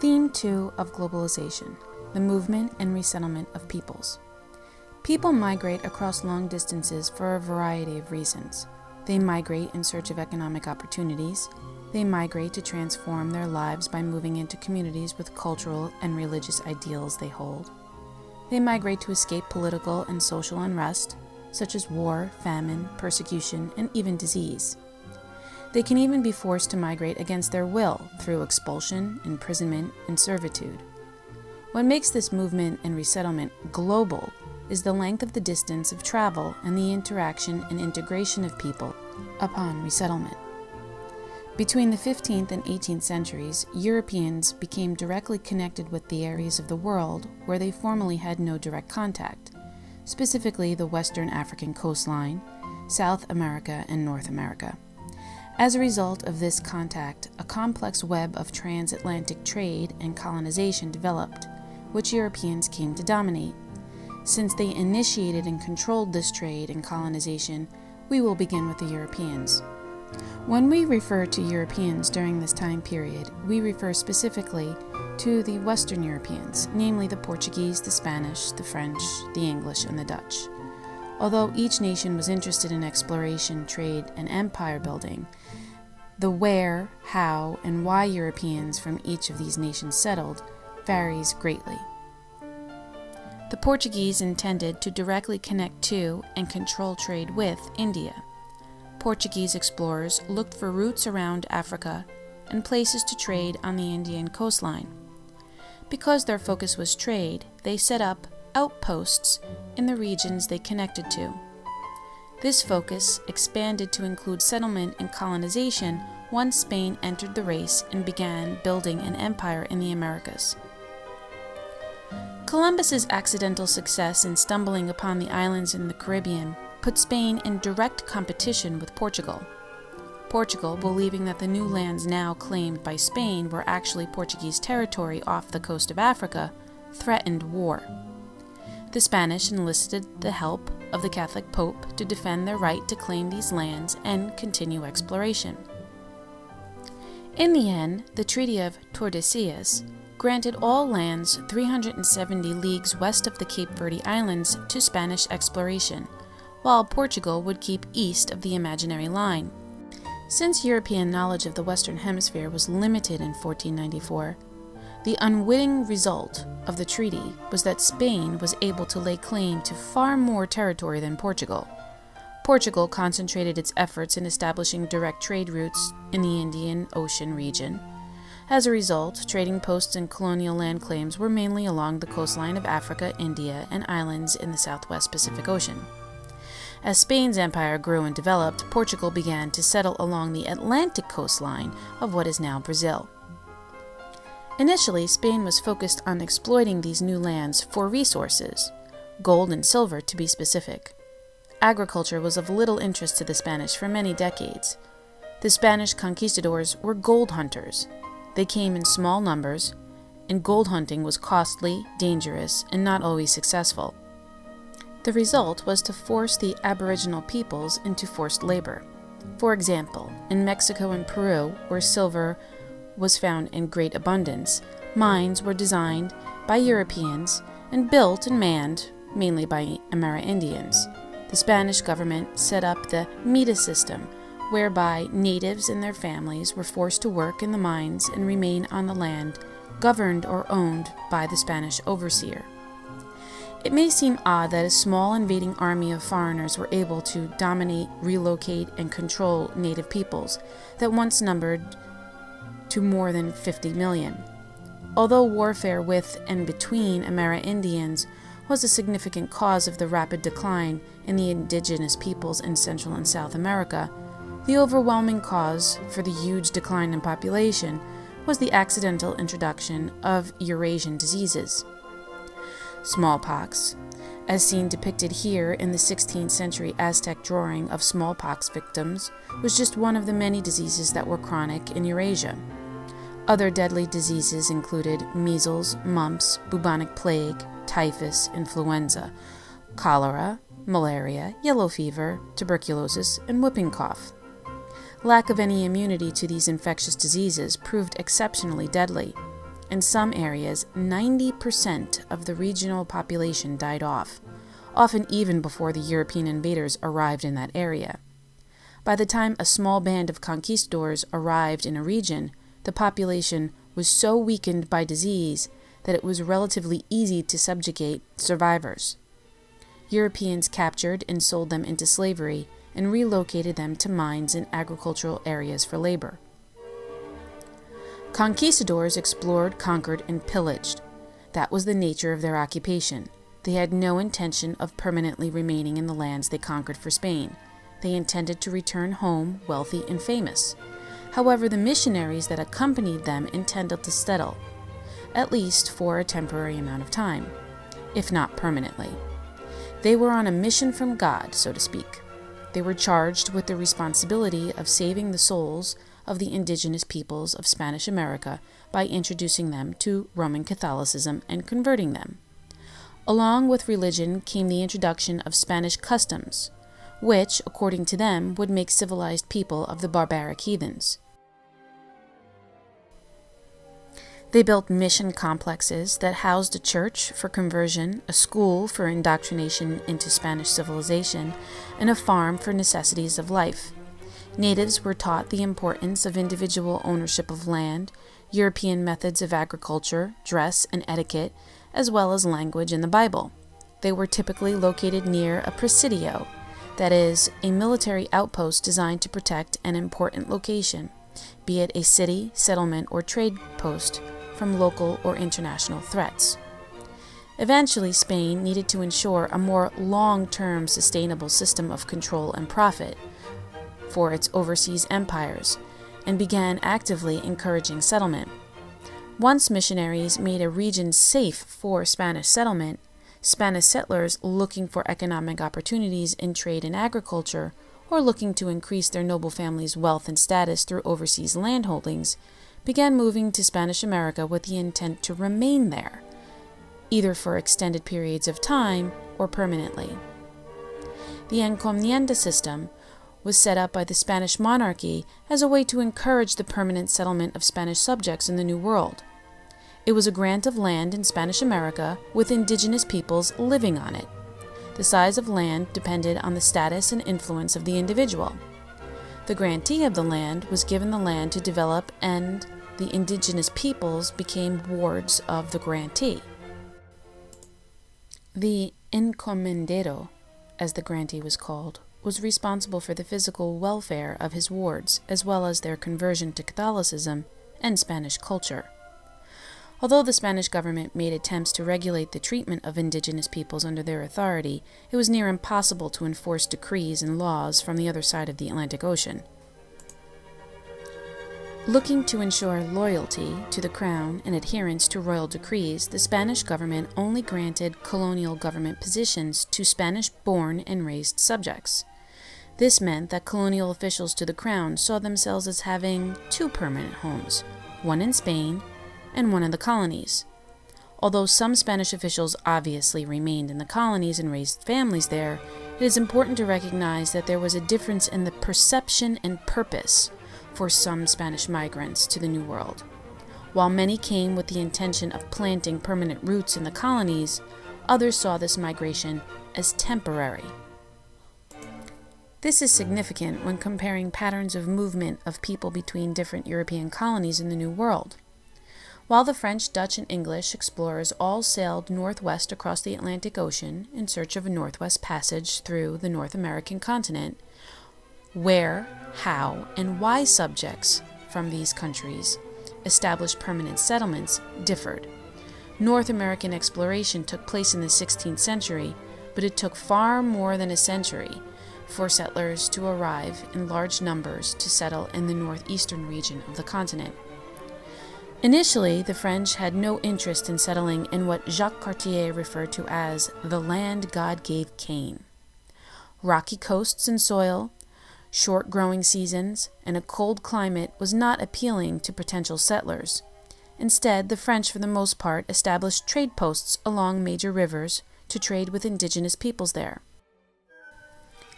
Theme 2 of Globalization: the Movement and Resettlement of Peoples. People migrate across long distances for a variety of reasons. They migrate in search of economic opportunities. They migrate to transform their lives by moving into communities with cultural and religious ideals they hold. They migrate to escape political and social unrest, such as war, famine, persecution, and even disease. They can even be forced to migrate against their will through expulsion, imprisonment, and servitude. What makes this movement and resettlement global is the length of the distance of travel and the interaction and integration of people upon resettlement. Between the 15th and 18th centuries, Europeans became directly connected with the areas of the world where they formerly had no direct contact, specifically the Western African coastline, South America, and North America. As a result of this contact, a complex web of transatlantic trade and colonization developed, which Europeans came to dominate. Since they initiated and controlled this trade and colonization, we will begin with the Europeans. When we refer to Europeans during this time period, we refer specifically to the Western Europeans, namely the Portuguese, the Spanish, the French, the English, and the Dutch. Although each nation was interested in exploration, trade, and empire building, the where, how, and why Europeans from each of these nations settled varies greatly. The Portuguese intended to directly connect to and control trade with India. Portuguese explorers looked for routes around Africa and places to trade on the Indian coastline. Because their focus was trade, they set up outposts in the regions they connected to. This focus expanded to include settlement and colonization once Spain entered the race and began building an empire in the Americas. Columbus's accidental success in stumbling upon the islands in the Caribbean put Spain in direct competition with Portugal. Portugal, believing that the new lands now claimed by Spain were actually Portuguese territory off the coast of Africa, threatened war. The Spanish enlisted the help of the Catholic Pope to defend their right to claim these lands and continue exploration. In the end, the Treaty of Tordesillas granted all lands 370 leagues west of the Cape Verde Islands to Spanish exploration, while Portugal would keep east of the imaginary line. Since European knowledge of the Western Hemisphere was limited in 1494, the unwitting result of the treaty was that Spain was able to lay claim to far more territory than Portugal. Portugal concentrated its efforts in establishing direct trade routes in the Indian Ocean region. As a result, trading posts and colonial land claims were mainly along the coastline of Africa, India, and islands in the Southwest Pacific Ocean. As Spain's empire grew and developed, Portugal began to settle along the Atlantic coastline of what is now Brazil. Initially, Spain was focused on exploiting these new lands for resources, gold and silver to be specific. Agriculture was of little interest to the Spanish for many decades. The Spanish conquistadors were gold hunters. They came in small numbers, and gold hunting was costly, dangerous, and not always successful. The result was to force the aboriginal peoples into forced labor. For example, in Mexico and Peru, where silver was found in great abundance, mines were designed by Europeans and built and manned mainly by Amerindians. The Spanish government set up the mita system, whereby natives and their families were forced to work in the mines and remain on the land governed or owned by the Spanish overseer. It may seem odd that a small invading army of foreigners were able to dominate, relocate, and control native peoples that once numbered to more than 50 million. Although warfare with and between Amerindians was a significant cause of the rapid decline in the indigenous peoples in Central and South America, the overwhelming cause for the huge decline in population was the accidental introduction of Eurasian diseases. Smallpox, as seen depicted here in the 16th century Aztec drawing of smallpox victims, was just one of the many diseases that were chronic in Eurasia. Other deadly diseases included measles, mumps, bubonic plague, typhus, influenza, cholera, malaria, yellow fever, tuberculosis, and whooping cough. Lack of any immunity to these infectious diseases proved exceptionally deadly. In some areas, 90% of the regional population died off, often even before the European invaders arrived in that area. By the time a small band of conquistadors arrived in a region, the population was so weakened by disease that it was relatively easy to subjugate survivors. Europeans captured and sold them into slavery and relocated them to mines and agricultural areas for labor. Conquistadors explored, conquered, and pillaged. That was the nature of their occupation. They had no intention of permanently remaining in the lands they conquered for Spain. They intended to return home wealthy and famous. However, the missionaries that accompanied them intended to settle, at least for a temporary amount of time, if not permanently. They were on a mission from God, so to speak. They were charged with the responsibility of saving the souls of the indigenous peoples of Spanish America by introducing them to Roman Catholicism and converting them. Along with religion came the introduction of Spanish customs, which, according to them, would make civilized people of the barbaric heathens. They built mission complexes that housed a church for conversion, a school for indoctrination into Spanish civilization, and a farm for necessities of life. Natives were taught the importance of individual ownership of land, European methods of agriculture, dress, and etiquette, as well as language in the Bible. They were typically located near a presidio, that is, a military outpost designed to protect an important location, be it a city, settlement, or trade post, from local or international threats. Eventually, Spain needed to ensure a more long-term sustainable system of control and profit for its overseas empires, and began actively encouraging settlement. Once missionaries made a region safe for Spanish settlement, Spanish settlers looking for economic opportunities in trade and agriculture, or looking to increase their noble families' wealth and status through overseas landholdings, began moving to Spanish America with the intent to remain there, either for extended periods of time or permanently. The encomienda system was set up by the Spanish monarchy as a way to encourage the permanent settlement of Spanish subjects in the New World. It was a grant of land in Spanish America with indigenous peoples living on it. The size of land depended on the status and influence of the individual. The grantee of the land was given the land to develop, and the indigenous peoples became wards of the grantee. The encomendero, as the grantee was called, was responsible for the physical welfare of his wards, as well as their conversion to Catholicism and Spanish culture. Although the Spanish government made attempts to regulate the treatment of indigenous peoples under their authority, it was near impossible to enforce decrees and laws from the other side of the Atlantic Ocean. Looking to ensure loyalty to the crown and adherence to royal decrees, the Spanish government only granted colonial government positions to Spanish-born and raised subjects. This meant that colonial officials to the crown saw themselves as having two permanent homes, one in Spain and one in the colonies. Although some Spanish officials obviously remained in the colonies and raised families there, it is important to recognize that there was a difference in the perception and purpose for some Spanish migrants to the New World. While many came with the intention of planting permanent roots in the colonies, others saw this migration as temporary. This is significant when comparing patterns of movement of people between different European colonies in the New World. While the French, Dutch, and English explorers all sailed northwest across the Atlantic Ocean in search of a northwest passage through the North American continent, where, how, and why subjects from these countries established permanent settlements differed. North American exploration took place in the 16th century, but it took far more than a century for settlers to arrive in large numbers to settle in the northeastern region of the continent. Initially, the French had no interest in settling in what Jacques Cartier referred to as the land God gave Cain. Rocky coasts and soil, short growing seasons, and a cold climate was not appealing to potential settlers. Instead, the French, for the most part, established trade posts along major rivers to trade with indigenous peoples there.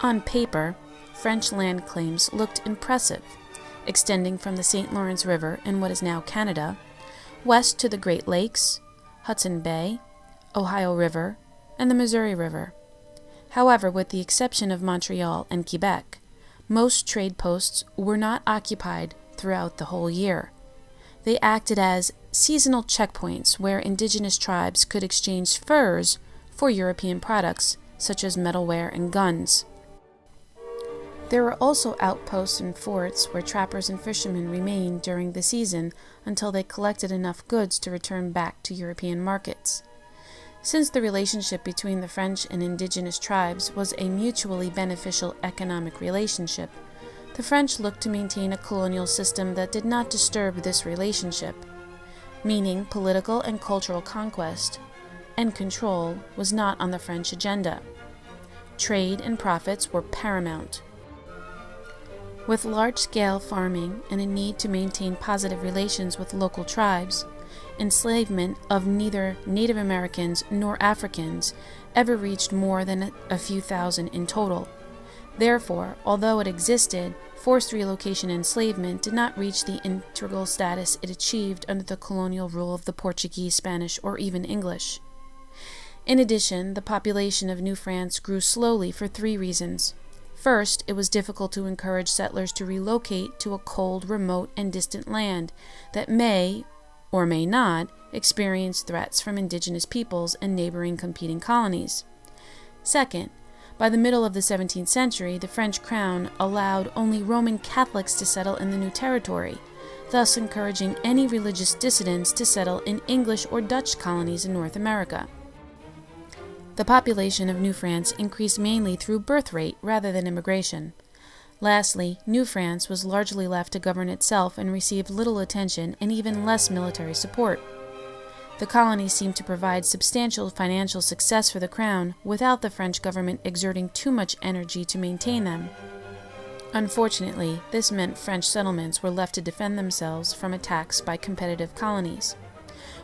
On paper, French land claims looked impressive, extending from the St. Lawrence River in what is now Canada, west to the Great Lakes, Hudson Bay, Ohio River, and the Missouri River. However, with the exception of Montreal and Quebec, most trade posts were not occupied throughout the whole year. They acted as seasonal checkpoints where indigenous tribes could exchange furs for European products such as metalware and guns. There were also outposts and forts where trappers and fishermen remained during the season until they collected enough goods to return back to European markets. Since the relationship between the French and indigenous tribes was a mutually beneficial economic relationship, the French looked to maintain a colonial system that did not disturb this relationship, meaning political and cultural conquest and control was not on the French agenda. Trade and profits were paramount. With large-scale farming and a need to maintain positive relations with local tribes, enslavement of neither Native Americans nor Africans ever reached more than a few thousand in total. Therefore, although it existed, forced relocation enslavement did not reach the integral status it achieved under the colonial rule of the Portuguese, Spanish, or even English. In addition, the population of New France grew slowly for 3 reasons. First, it was difficult to encourage settlers to relocate to a cold, remote, and distant land that may, or may not, experience threats from indigenous peoples and neighboring competing colonies. Second, by the middle of the 17th century, the French crown allowed only Roman Catholics to settle in the new territory, thus encouraging any religious dissidents to settle in English or Dutch colonies in North America. The population of New France increased mainly through birth rate rather than immigration. Lastly, New France was largely left to govern itself and received little attention and even less military support. The colonies seemed to provide substantial financial success for the crown without the French government exerting too much energy to maintain them. Unfortunately, this meant French settlements were left to defend themselves from attacks by competitive colonies.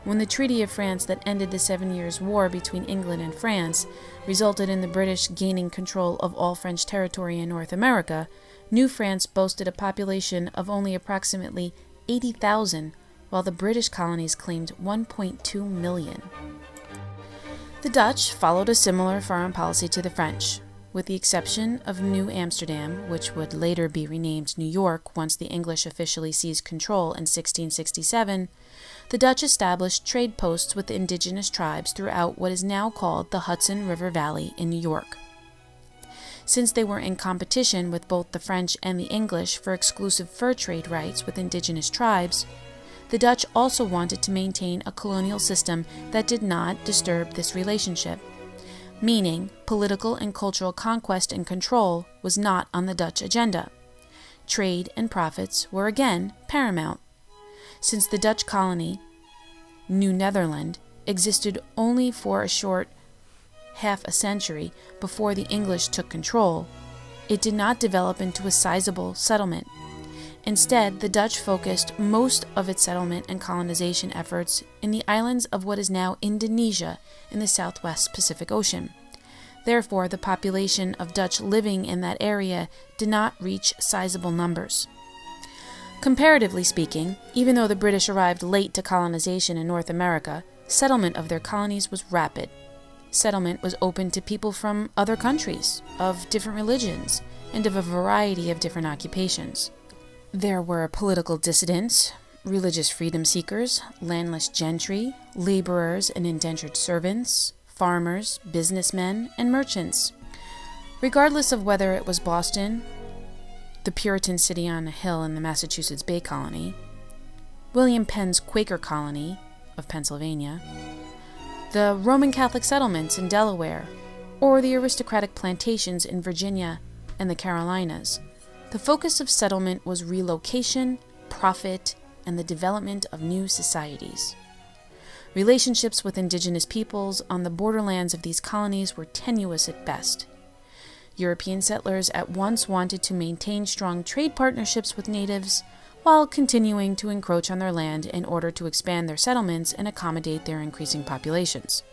When the Treaty of France that ended the 7 Years' War between England and France resulted in the British gaining control of all French territory in North America, New France boasted a population of only approximately 80,000, while the British colonies claimed 1.2 million. The Dutch followed a similar foreign policy to the French. With the exception of New Amsterdam, which would later be renamed New York once the English officially seized control in 1667, the Dutch established trade posts with indigenous tribes throughout what is now called the Hudson River Valley in New York. Since they were in competition with both the French and the English for exclusive fur trade rights with indigenous tribes, the Dutch also wanted to maintain a colonial system that did not disturb this relationship, meaning political and cultural conquest and control was not on the Dutch agenda. Trade and profits were again paramount. Since the Dutch colony, New Netherland, existed only for a short half a century before the English took control, it did not develop into a sizable settlement. Instead, the Dutch focused most of its settlement and colonization efforts in the islands of what is now Indonesia in the southwest Pacific Ocean. Therefore, the population of Dutch living in that area did not reach sizable numbers. Comparatively speaking, even though the British arrived late to colonization in North America, settlement of their colonies was rapid. Settlement was open to people from other countries, of different religions, and of a variety of different occupations. There were political dissidents, religious freedom seekers, landless gentry, laborers and indentured servants, farmers, businessmen, and merchants. Regardless of whether it was Boston, the Puritan city on a hill in the Massachusetts Bay Colony, William Penn's Quaker colony of Pennsylvania, the Roman Catholic settlements in Delaware, or the aristocratic plantations in Virginia and the Carolinas, the focus of settlement was relocation, profit, and the development of new societies. Relationships with indigenous peoples on the borderlands of these colonies were tenuous at best. European settlers at once wanted to maintain strong trade partnerships with natives while continuing to encroach on their land in order to expand their settlements and accommodate their increasing populations.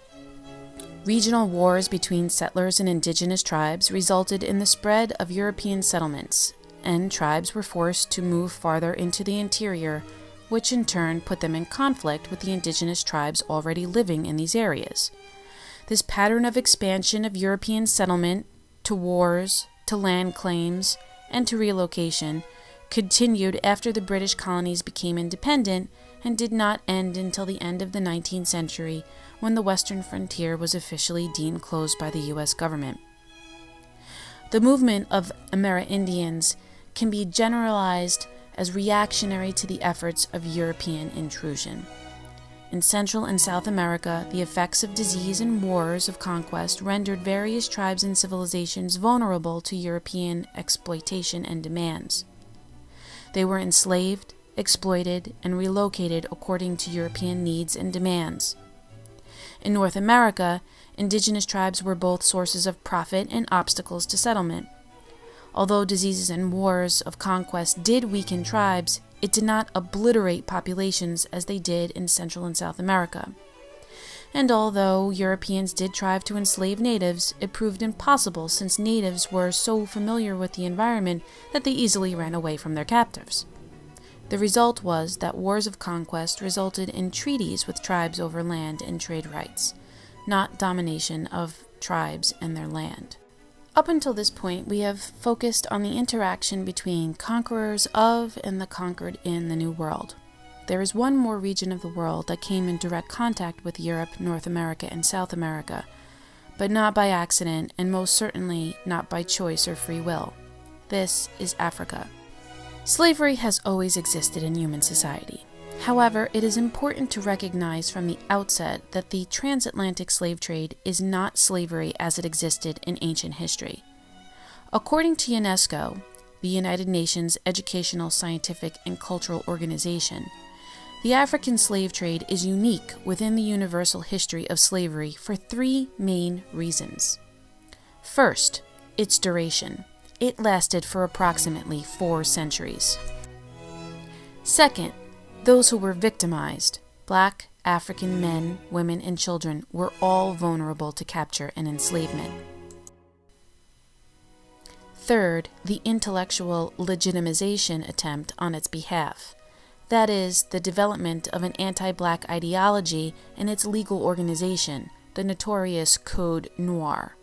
Regional wars between settlers and indigenous tribes resulted in the spread of European settlements, and tribes were forced to move farther into the interior which in turn put them in conflict with the indigenous tribes already living in these areas. This pattern of expansion of European settlement to wars, to land claims, and to relocation continued after the British colonies became independent and did not end until the end of the 19th century, when the western frontier was officially deemed closed by the U.S. government. The movement of Amerindians can be generalized as reactionary to the efforts of European intrusion. In Central and South America, the effects of disease and wars of conquest rendered various tribes and civilizations vulnerable to European exploitation and demands. They were enslaved, exploited, and relocated according to European needs and demands. In North America, indigenous tribes were both sources of profit and obstacles to settlement. Although diseases and wars of conquest did weaken tribes, it did not obliterate populations as they did in Central and South America. And although Europeans did try to enslave natives, it proved impossible since natives were so familiar with the environment that they easily ran away from their captors. The result was that wars of conquest resulted in treaties with tribes over land and trade rights, not domination of tribes and their land. Up until this point, we have focused on the interaction between conquerors of and the conquered in the New World. There is one more region of the world that came in direct contact with Europe, North America, and South America, but not by accident and most certainly not by choice or free will. This is Africa. Slavery has always existed in human society. However, it is important to recognize from the outset that the transatlantic slave trade is not slavery as it existed in ancient history. According to UNESCO, the United Nations Educational, Scientific, and Cultural Organization, the African slave trade is unique within the universal history of slavery for three main reasons. First, its duration. It lasted for approximately 4 centuries. Second, those who were victimized, Black, African men, women, and children, were all vulnerable to capture and enslavement. Third, the intellectual legitimization attempt on its behalf. That is, the development of an anti-Black ideology and its legal organization, the notorious Code Noir.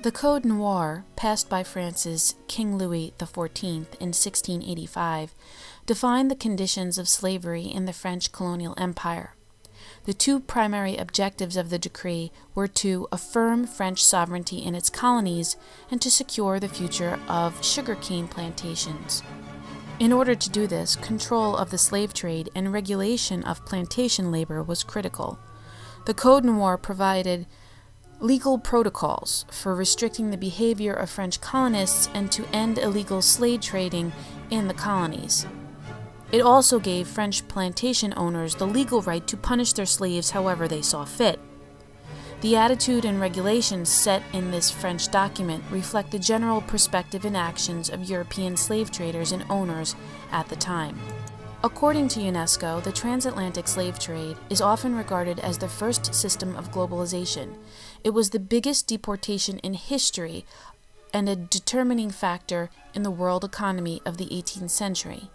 The Code Noir, passed by France's King Louis XIV in 1685, defined the conditions of slavery in the French colonial empire. The two primary objectives of the decree were to affirm French sovereignty in its colonies and to secure the future of sugarcane plantations. In order to do this, control of the slave trade and regulation of plantation labor was critical. The Code Noir provided legal protocols for restricting the behavior of French colonists and to end illegal slave trading in the colonies. It also gave French plantation owners the legal right to punish their slaves however they saw fit. The attitude and regulations set in this French document reflect the general perspective and actions of European slave traders and owners at the time. According to UNESCO, the transatlantic slave trade is often regarded as the first system of globalization. It was the biggest deportation in history and a determining factor in the world economy of the 18th century.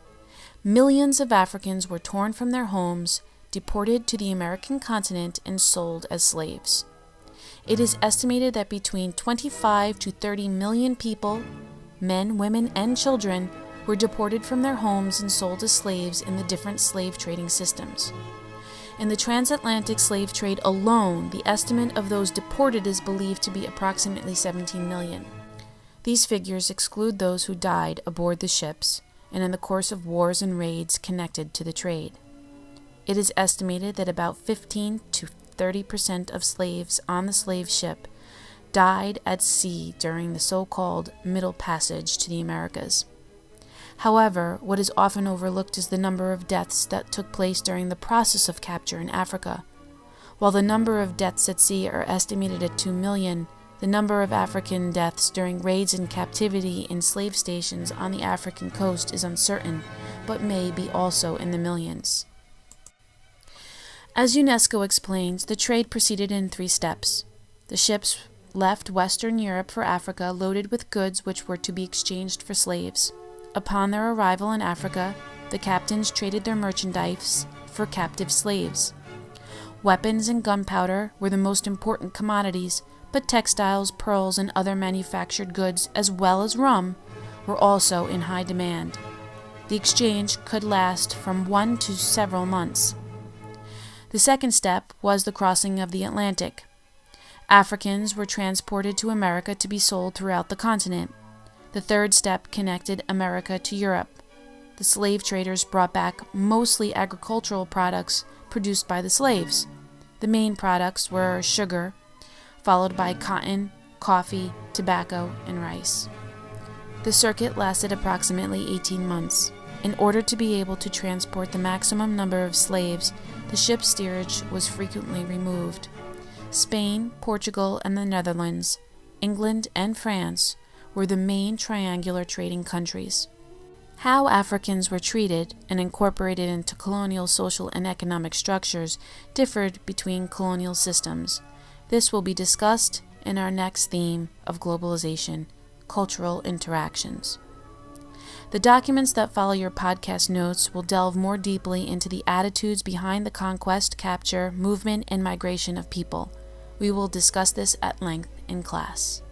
Millions of Africans were torn from their homes, deported to the American continent, and sold as slaves. It is estimated that between 25 to 30 million people, men, women, and children, were deported from their homes and sold as slaves in the different slave trading systems. In the transatlantic slave trade alone, the estimate of those deported is believed to be approximately 17 million. These figures exclude those who died aboard the ships and in the course of wars and raids connected to the trade. It is estimated that about 15 to 30% of slaves on the slave ship died at sea during the so-called Middle Passage to the Americas. However, what is often overlooked is the number of deaths that took place during the process of capture in Africa. While the number of deaths at sea are estimated at 2 million, the number of African deaths during raids and captivity in slave stations on the African coast is uncertain, but may be also in the millions. As UNESCO explains, the trade proceeded in 3 steps. The ships left Western Europe for Africa loaded with goods which were to be exchanged for slaves. Upon their arrival in Africa, the captains traded their merchandise for captive slaves. Weapons and gunpowder were the most important commodities, but textiles, pearls, and other manufactured goods, as well as rum, were also in high demand. The exchange could last from 1 to several months. The second step was the crossing of the Atlantic. Africans were transported to America to be sold throughout the continent. The third step connected America to Europe. The slave traders brought back mostly agricultural products produced by the slaves. The main products were sugar, followed by cotton, coffee, tobacco, and rice. The circuit lasted approximately 18 months. In order to be able to transport the maximum number of slaves, the ship's steerage was frequently removed. Spain, Portugal, and the Netherlands, England, and France were the main triangular trading countries. How Africans were treated and incorporated into colonial social and economic structures differed between colonial systems. This will be discussed in our next theme of globalization, cultural interactions. The documents that follow your podcast notes will delve more deeply into the attitudes behind the conquest, capture, movement, and migration of people. We will discuss this at length in class.